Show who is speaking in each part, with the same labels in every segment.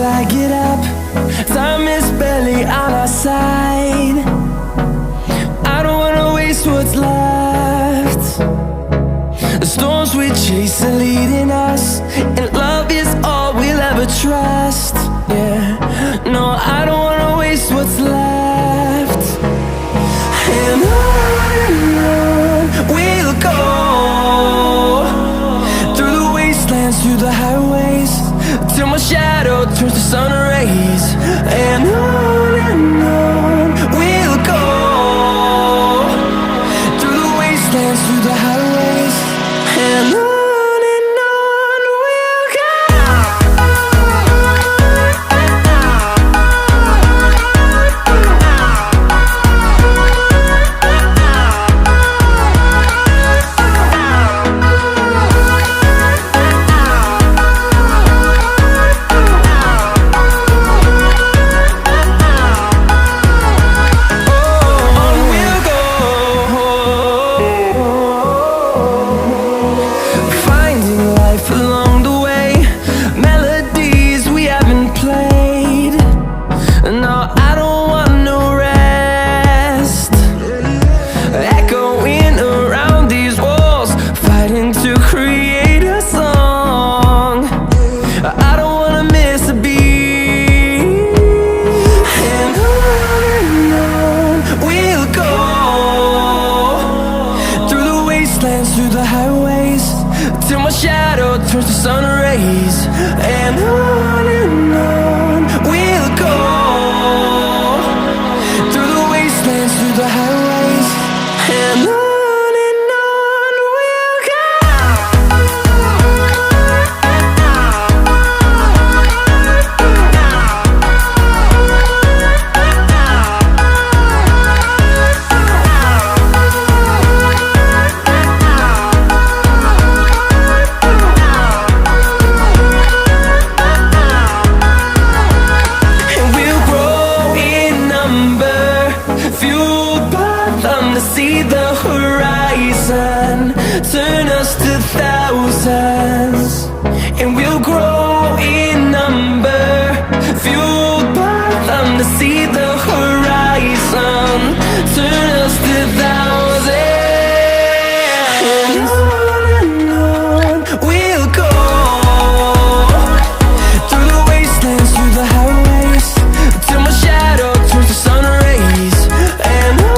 Speaker 1: I get up, time is barely on our side. I don't wanna waste what's left. The storms we chase are leading us, and love is all we'll ever trust. Yeah, no, I don't wanna waste what's left. And on we'll go, through the wastelands, through the highways, till my shadow turns to sun rays. And on we'll go, through the wastelands, through the highways, and on we'll go. Through the highways, till my shadow turns to sun rays. And on we'll go, through the wastelands, through the highways, and on we'll go. See the horizon, turn us to thousands, and we'll grow in number, fueled by them. To see the horizon, turn us to thousands, and on we'll go, through the wastelands, through the highways, till my shadow turns to sun rays. And on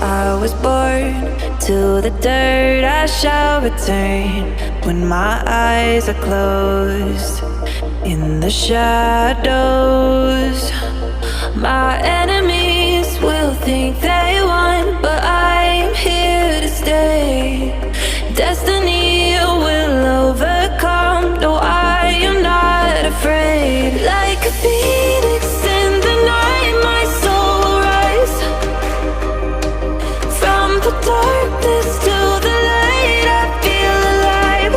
Speaker 1: I was born, to the dirt I shall return. When my eyes are closed, in the shadows, my enemies will think they won, but I'm here to stay. Destiny will overcome, no, I am not afraid. Like a phoenix in the night, my soul will rise. From the darkness to the light, I feel alive.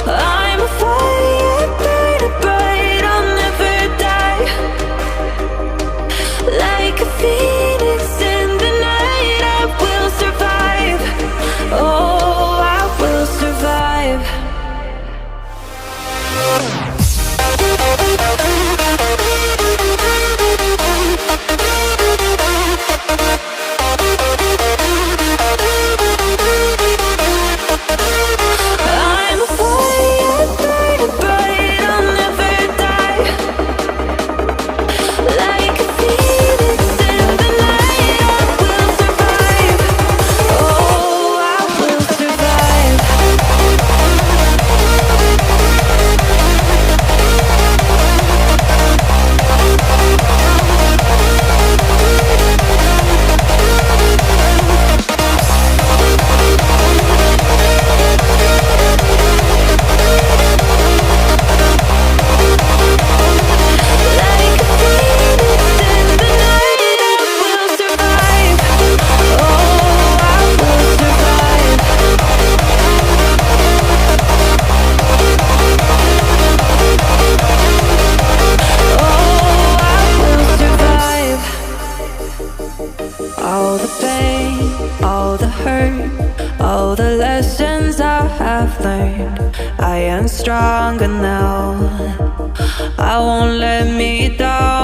Speaker 1: I'm a fire, burning bright, I'll never die. have learned I am stronger now. I won't let me down.